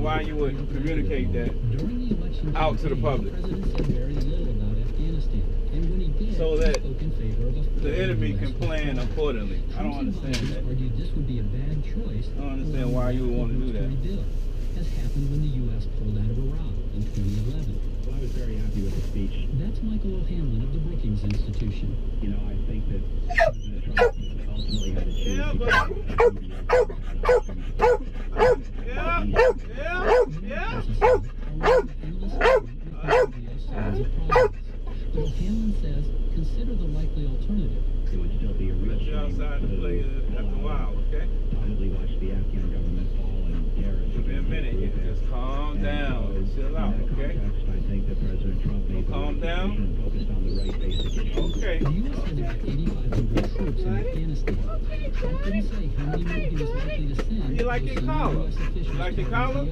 understand why you would communicate that out to the public. So that the enemy can plan accordingly. I don't understand that. This would be a bad choice. I don't understand why you would want to do that. As happened when the U.S. pulled out of Iraq in 2011. Well, I was very happy with the speech. That's Michael O'Hanlon of the Brookings Institution. You know, I think that President Trump ultimately had to choose But O'Hanlon says, consider the likely alternative. It would still be a real shame. Outside to play after a while, okay? Probably watch the Afghan government fall and terrorists. Give me a minute here. Just calm down. Chill out, okay? I think that President Trump made calm down. Focused on the right basic issues. Okay. The U.S. has about 8,500 troops in Afghanistan. Trump didn't say how many more he was likely to send. You like your collar? You like your collar?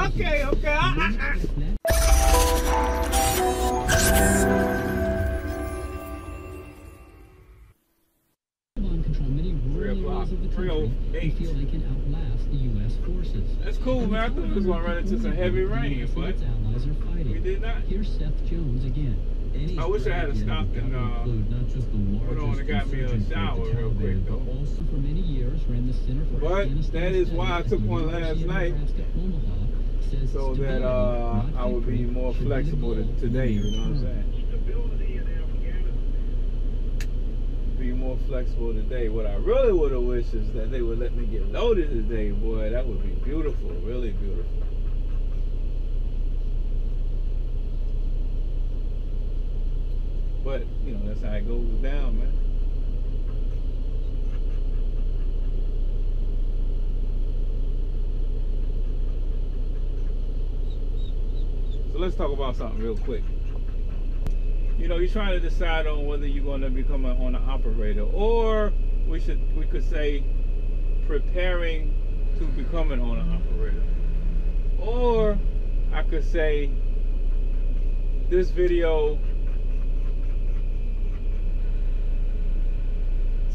Okay, okay. Control many rural areas of the country and feel they can outlast the U.S. forces. That's cool, man. I thought we was going to run into some heavy rain, but its allies are fighting. we did not. Here's Seth Jones again. I wish I had stopped and put on and got me a shower real quick, though. Also for many years ran the Center for But that is why I took one last night, so that I would be more flexible today, you know what I'm saying? Be more flexible today. What I really would have wished is that they would let me get loaded today, boy. That would be beautiful, really beautiful. But, you know, that's how it goes down, man. So let's talk about something real quick. You know, you're trying to decide on whether you're going to become an owner-operator, or we could say preparing to become an owner-operator. Or I could say this video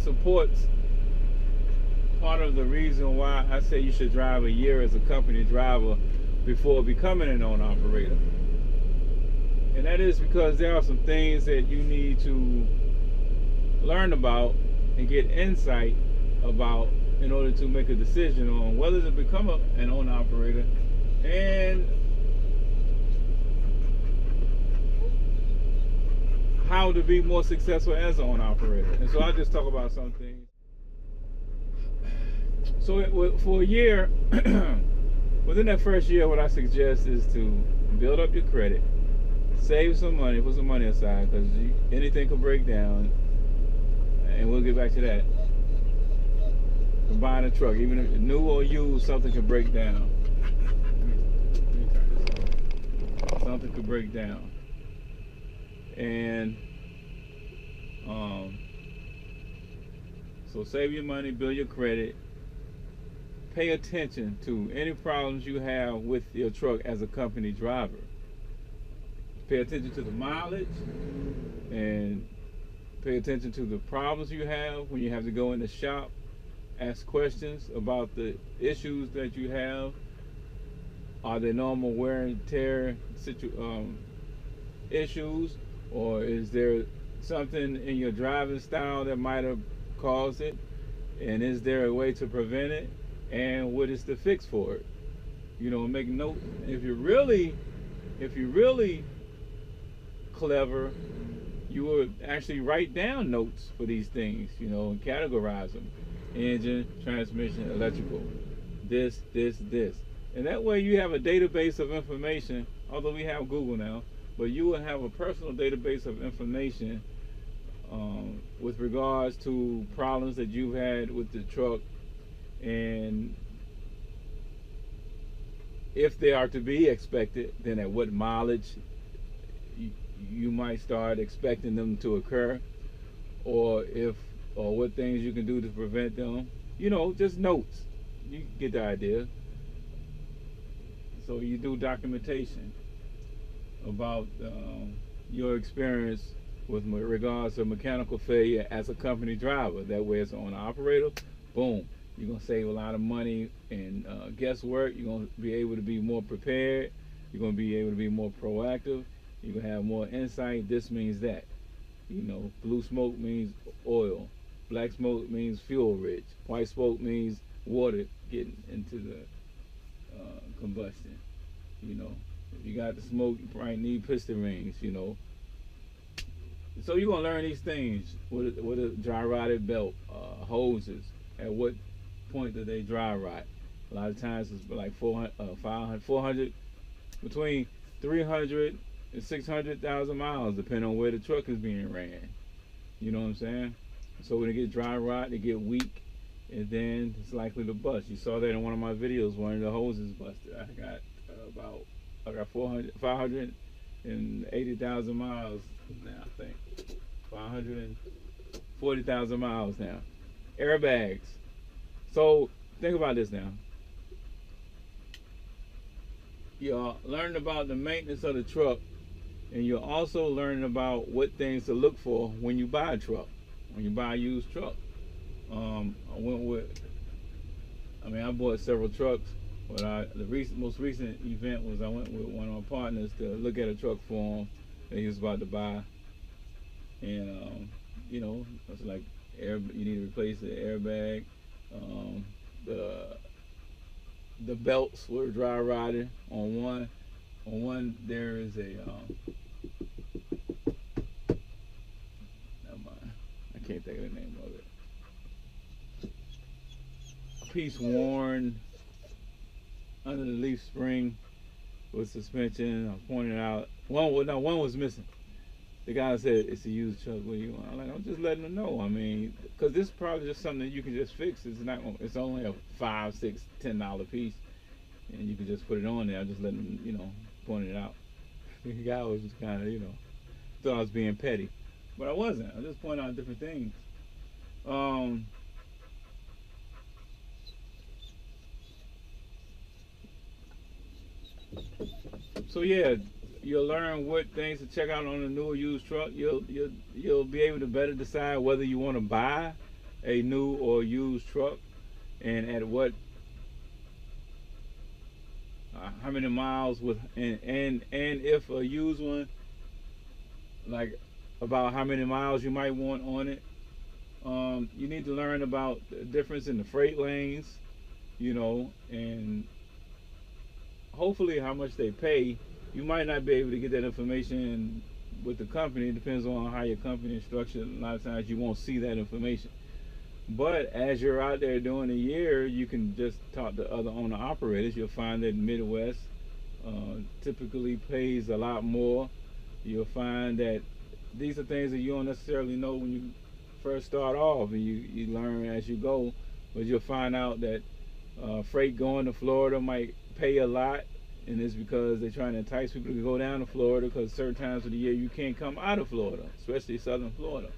supports part of the reason why I say you should drive a year as a company driver before becoming an owner-operator. And that is because there are some things that you need to learn about and get insight about in order to make a decision on whether to become an owner-operator and how to be more successful as an owner-operator. And so I'll just talk about some things. So for a year, within that first year, what I suggest is to build up your credit, save some money, put some money aside, because anything could break down, and we'll get back to that. From buying a truck, even if new or used, something could break down. Something could break down. And so save your money, build your credit, pay attention to any problems you have with your truck as a company driver. Pay attention to the mileage and pay attention to the problems you have when you have to go in the shop. Ask questions about the issues that you have. Are they normal wear and tear issues, or is there something in your driving style that might have caused it, and is there a way to prevent it, and what is the fix for it? You know, make note. If you're really clever, you would actually write down notes for these things, you know, and categorize them: engine, transmission, electrical, this, and that way you have a database of information. Although we have Google now, but you will have a personal database of information with regards to problems that you've had with the truck, and if they are to be expected, then at what mileage you might start expecting them to occur, or what things you can do to prevent them. You know, just notes. You get the idea. So you do documentation about your experience with regards to mechanical failure as a company driver. That way, as an owner operator, boom, You're gonna save a lot of money and guesswork. You're gonna be able to be more prepared. You're gonna be able to be more proactive. You're gonna have more insight. This means that. You know, blue smoke means oil. Black smoke means fuel rich. White smoke means water getting into the combustion. You know, if you got the smoke, you probably need piston rings. You know, so you're gonna learn these things with a dry rotted belt, hoses. At what point do they dry rot? A lot of times it's like 400, 500, 400, between 300 and 600,000 miles, depending on where the truck is being ran. You know what I'm saying? So when it get dry rot, they get weak, and then it's likely to bust. You saw that in one of my videos. One of the hoses busted. I got 580,000 miles now. I think 540,000 miles now. Airbags. So think about this now. You're learning about the maintenance of the truck, and you're also learning about what things to look for when you buy a truck, when you buy a used truck. I bought several trucks, but the most recent event was I went with one of my partners to look at a truck for him that he was about to buy, and you know, it's like you need to replace the airbag. The belts were dry rotted on one. On one there is a never mind. I can't think of the name of it. A piece worn under the leaf spring with suspension. I was pointing out one was missing. The guy said it's a used truck. What do you want? I'm just letting them know. I mean, because this is probably just something that you can just fix. It's not. It's only a $5, $6, $10 piece, and you can just put it on there. I'm just letting them, you know, point it out. The guy was just kind of, you know, thought I was being petty, but I wasn't. I just pointing out different things. So yeah. You'll learn what things to check out on a new or used truck. You'll be able to better decide whether you want to buy a new or used truck, and at what, how many miles with, and if a used one, like about how many miles you might want on it. You need to learn about the difference in the freight lanes, you know, and hopefully how much they pay. You might not be able to get that information with the company. It depends on how your company is structured. A lot of times you won't see that information. But as you're out there doing a year, you can just talk to other owner operators. You'll find that Midwest typically pays a lot more. You'll find that these are things that you don't necessarily know when you first start off, and you learn as you go. But you'll find out that freight going to Florida might pay a lot. And it's because they're trying to entice people to go down to Florida, because certain times of the year you can't come out of Florida, especially southern Florida.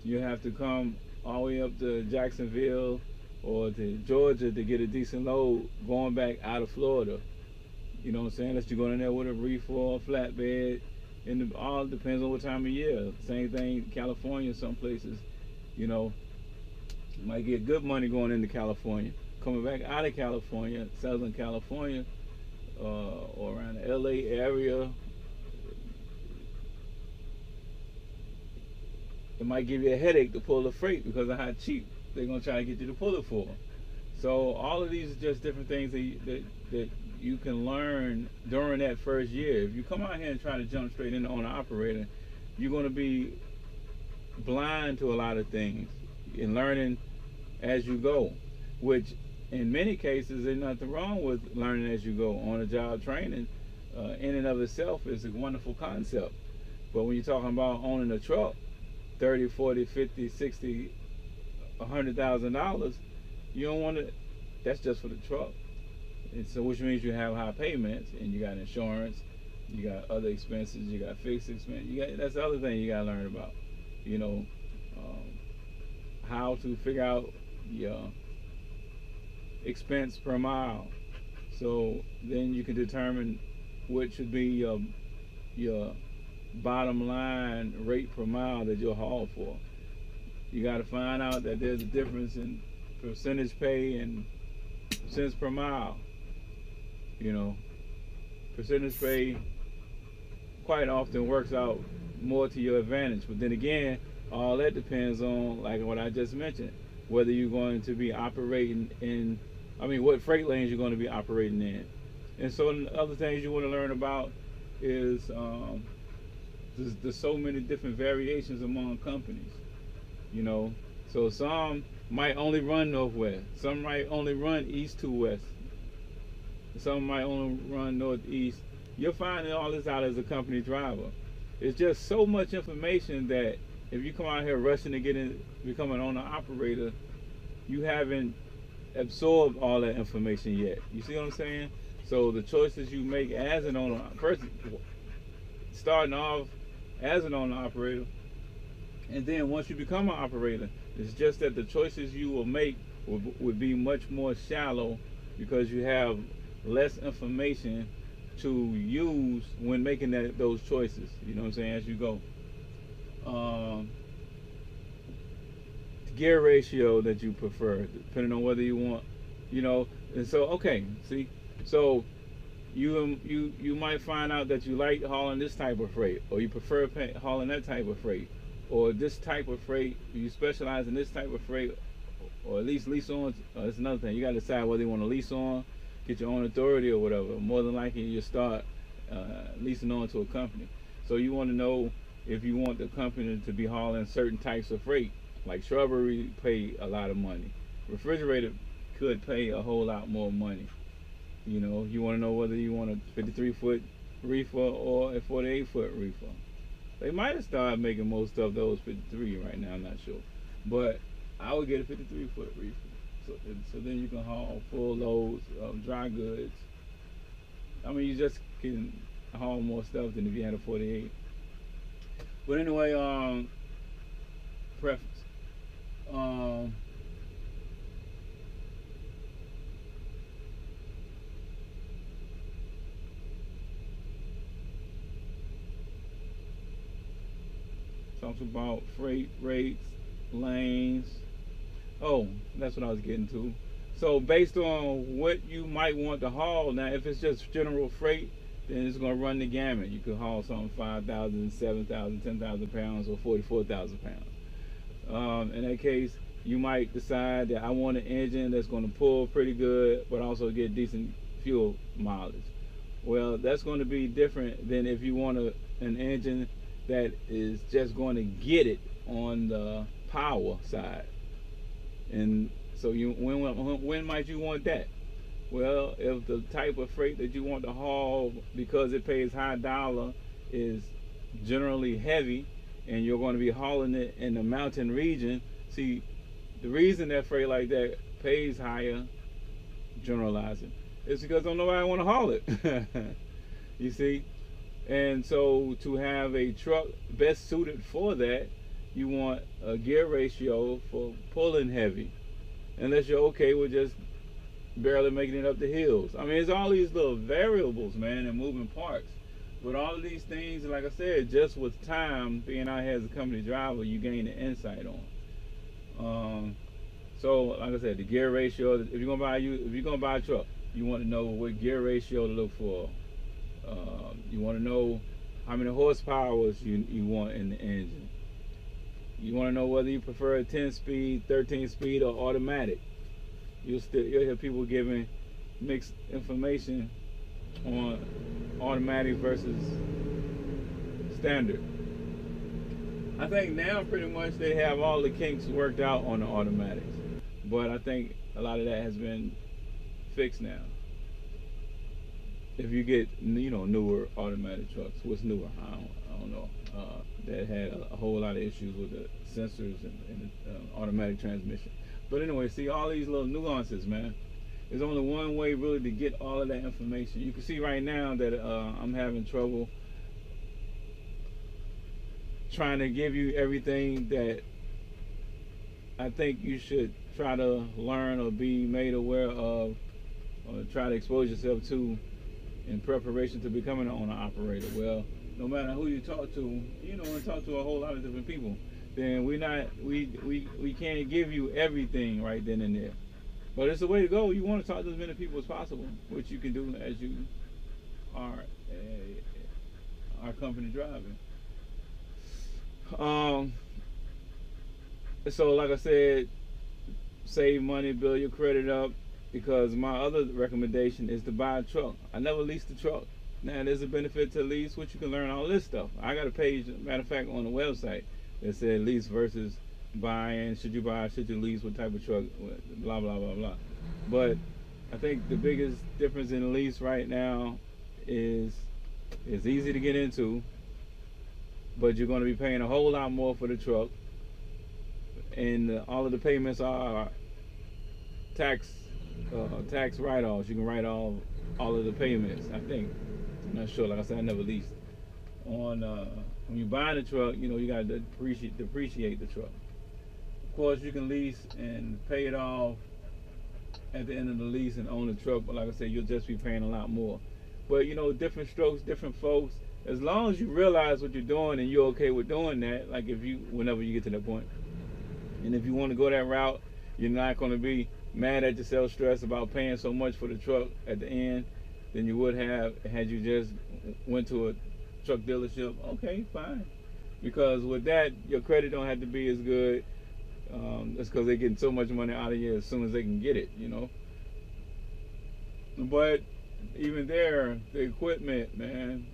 You have to come all the way up to Jacksonville or to Georgia to get a decent load going back out of Florida. You know what I'm saying? Unless you're going in there with a reefer or a flatbed. And it all depends on what time of year. Same thing, California, some places, you know, you might get good money going into California. Coming back out of California, Southern California, or around the LA area, it might give you a headache to pull the freight because of how cheap they're going to try to get you to pull it for. So all of these are just different things that you can learn during that first year. If you come out here and try to jump straight into owner operator, you're going to be blind to a lot of things and learning as you go, which in many cases there's nothing wrong with learning as you go. On a job training in and of itself is a wonderful concept. But when you're talking about owning a truck, 30, 40, 50, 60, $100,000, you don't want to, that's just for the truck. And so, which means you have high payments, and you got insurance, you got other expenses, you got fixed expense. That's the other thing you got to learn about. You know, how to figure out your expense per mile. So then you can determine what should be your bottom line rate per mile that you'll haul for. You got to find out that there's a difference in percentage pay and cents per mile. You know, percentage pay quite often works out more to your advantage. But then again, all that depends on, like what I just mentioned, whether you're going to be operating in, what freight lanes you're going to be operating in. And so the other things you want to learn about is there's so many different variations among companies. You know, so some might only run northwest, some might only run east to west, some might only run northeast. You'll find all this out as a company driver. It's just so much information that if you come out here rushing to get in, become an owner operator, you haven't absorbed all that information yet. You see what I'm saying? So the choices you make as an owner, first starting off as an owner operator, and then once you become an operator, it's just that the choices you will make would be much more shallow because you have less information to use when making those choices. You know what I'm saying? As you go. Gear ratio that you prefer, depending on whether you want, and so okay, see, so you might find out that you like hauling this type of freight, or you prefer hauling that type of freight, or this type of freight, you specialize in this type of freight, or at least lease on. That's another thing. You got to decide whether you want to lease on, get your own authority or whatever. More than likely you start leasing on to a company. So you want to know if you want the company to be hauling certain types of freight. Like shrubbery pay a lot of money. Refrigerator could pay a whole lot more money. You know, you want to know whether you want a 53-foot reefer or a 48-foot reefer. They might have started making most of those 53 right now, I'm not sure. But I would get a 53-foot reefer. So then you can haul full loads of dry goods. You just can haul more stuff than if you had a 48. But anyway, preference. Talks about freight rates, lanes. Oh, that's what I was getting to. So based on what you might want to haul, now if it's just general freight, then it's going to run the gamut. You could haul something 5,000, 7,000, 10,000 pounds, or 44,000 pounds. In that case, you might decide that I want an engine that's going to pull pretty good, but also get decent fuel mileage. Well, that's going to be different than if you want an engine that is just going to get it on the power side. And so when might you want that? Well, if the type of freight that you want to haul, because it pays high dollar, is generally heavy, and you're going to be hauling it in the mountain region. See, the reason that freight like that pays higher, generalizing, is because don't nobody want to haul it. You see? And so to have a truck best suited for that, you want a gear ratio for pulling heavy, unless you're okay with just barely making it up the hills. It's all these little variables, man, and moving parts. But all of these things, like I said, just with time, being out here as a company driver, you gain the insight on. So, like I said, the gear ratio. If you're gonna buy a truck, you want to know what gear ratio to look for. You want to know how many horsepower you want in the engine. You want to know whether you prefer a 10-speed, 13-speed, or automatic. You'll hear people giving mixed information on automatic versus standard. I think now pretty much they have all the kinks worked out on the automatics, but I think a lot of that has been fixed now. If you get newer automatic trucks, what's newer? I don't know. That had a whole lot of issues with the sensors and the automatic transmission. But anyway, see all these little nuances, man. There's only one way really to get all of that information. You can see right now that I'm having trouble trying to give you everything that I think you should try to learn or be made aware of, or try to expose yourself to in preparation to becoming an owner operator. Well, no matter who you talk to, and talk to a whole lot of different people. then we can't give you everything right then and there. But it's the way to go. You want to talk to as many people as possible, which you can do as you are our company driving. So like I said, save money, build your credit up, because my other recommendation is to buy a truck. I never leased a truck. Now there's a benefit to lease, which you can learn all this stuff. I got a page, matter of fact, on the website that said lease versus buying. Should you buy? Should you lease? What type of truck? Blah blah blah blah. But I think the biggest difference in lease right now is it's easy to get into, but you're going to be paying a whole lot more for the truck, and all of the payments are tax write-offs. You can write off all of the payments, I think. I'm not sure. Like I said, I never leased. When you buy the truck, you know, you got to depreciate the truck. Of course, you can lease and pay it off at the end of the lease and own the truck, but like I said, you'll just be paying a lot more. But you know, different strokes, different folks. As long as you realize what you're doing and you're okay with doing that, like whenever you get to that point, and if you want to go that route, you're not going to be mad at yourself, stressed about paying so much for the truck at the end than you would have had you just went to a truck dealership. Okay, fine, because with that, your credit don't have to be as good. That's because they're getting so much money out of you as soon as they can get it, you know. But even there, the equipment, man.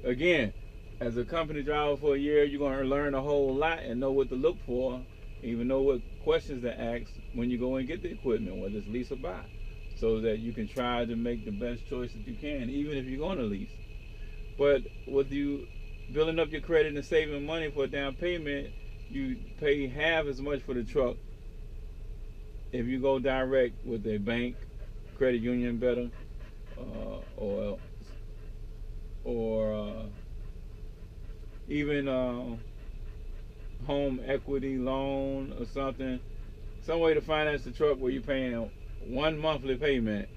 Again, as a company driver for a year, you're going to learn a whole lot and know what to look for, even know what questions to ask when you go and get the equipment, whether it's lease or buy, so that you can try to make the best choice that you can, even if you're going to lease. But with you building up your credit and saving money for a down payment, you pay half as much for the truck if you go direct with a bank, credit union better, or even home equity loan or something, some way to finance the truck where you're paying one monthly payment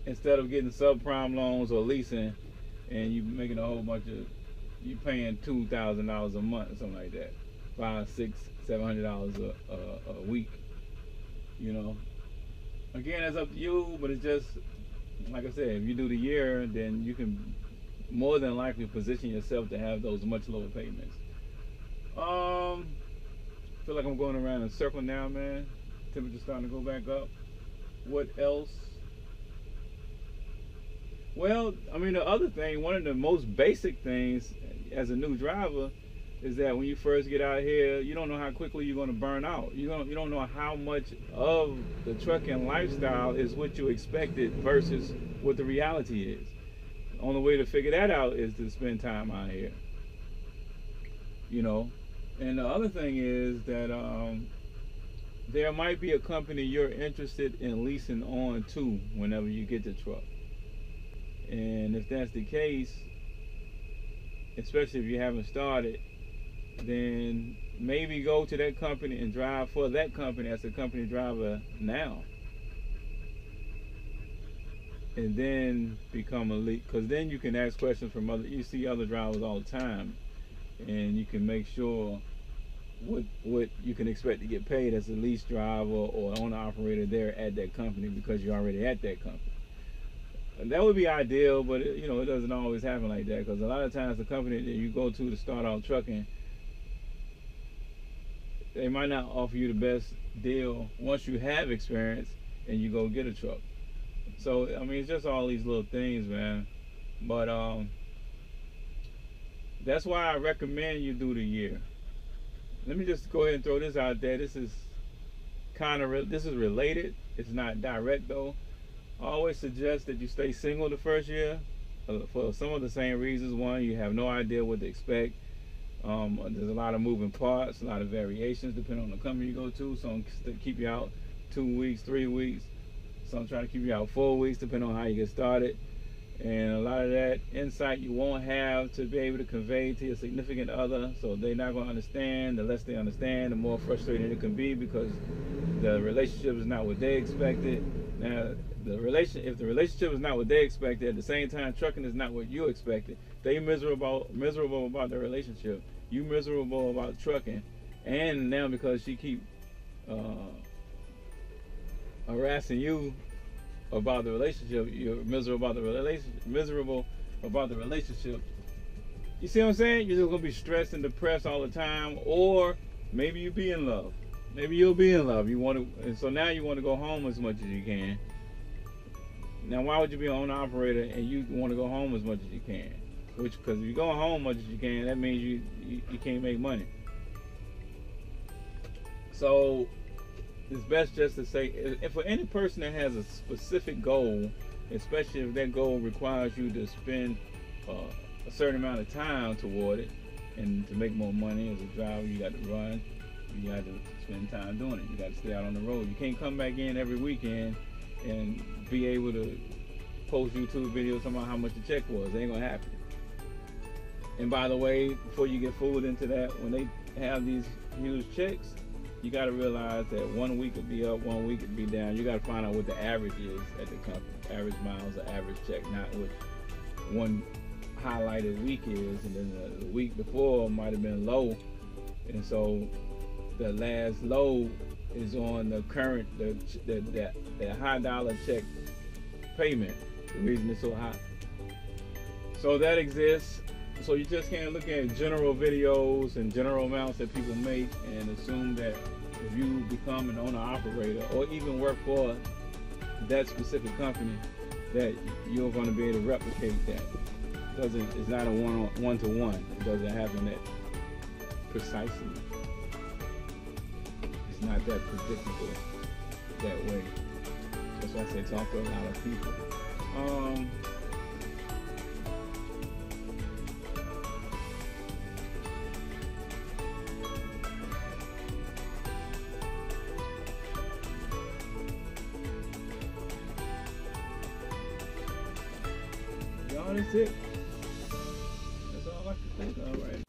instead of getting subprime loans or leasing, and you making a whole bunch of, you paying $2,000 a month or something like that, $500, $600, $700 a week. You know, again, it's up to you, but it's just like I said, if you do the year, then you can more than likely position yourself to have those much lower payments. I feel like I'm going around in a circle now, man. Temperature's starting to go back up. What else? Well, I mean, the other thing, one of the most basic things as a new driver is that when you first get out here, you don't know how quickly you're going to burn out. You don't know how much of the trucking lifestyle is what you expected versus what the reality is. The only way to figure that out is to spend time out here. You know, and the other thing is that there might be a company you're interested in leasing on to whenever you get the truck. And if that's the case, especially if you haven't started, then maybe go to that company and drive for that company as a company driver now, and then become a lead, because then you can ask questions from you see other drivers all the time, and you can make sure what you can expect to get paid as a lease driver or owner operator there at that company, because you're already at that company. And that would be ideal, but you know, it doesn't always happen like that, because a lot of times the company that you go to start out trucking, they might not offer you the best deal once you have experience and you go get a truck. So I mean, it's just all these little things, man. But that's why I recommend you do the year. Let me just go ahead and throw this out there. This is this is related. It's not direct though. I always suggest that you stay single the first year for some of the same reasons. One, you have no idea what to expect. There's a lot of moving parts, a lot of variations depending on the company you go to. Some keep you out 2 weeks, 3 weeks. Some try to keep you out 4 weeks depending on how you get started. And a lot of that insight you won't have to be able to convey to your significant other, so they're not going to understand. The less they understand, the more frustrating it can be, because the relationship is not what they expected. Now, if the relationship is not what they expected, at the same time trucking is not what you expected, they miserable about the relationship, you miserable about trucking, and now because she keep harassing you about the relationship, you're miserable about the relationship. You see what I'm saying? You're just gonna be stressed and depressed all the time, or maybe you be in love. Maybe you'll be in love. You want to, and so now you want to go home as much as you can. Now, why would you be an owner operator and you want to go home as much as you can? Which, because if you go home as much as you can, that means you can't make money. So it's best just to say, if for any person that has a specific goal, especially if that goal requires you to spend a certain amount of time toward it, and to make more money as a driver, you got to run, you got to spend time doing it, you got to stay out on the road. You can't come back in every weekend and be able to post YouTube videos talking about how much the check was. It ain't gonna happen. And by the way, before you get fooled into that, when they have these huge checks, you got to realize that 1 week could be up, 1 week could be down. You got to find out what the average is at the company. Average miles or average check, not what one highlighted week is, and then the week before might have been low, and so the last low is on the current, the high dollar check payment, the reason it's so high. So that exists. So you just can't look at general videos and general amounts that people make and assume that if you become an owner operator or even work for that specific company that you're going to be able to replicate that. It's not a one-to-one. It doesn't happen that precisely. It's not that predictable that way. That's why I say talk to a lot of people. Y'all, that's it. That's all I can think of right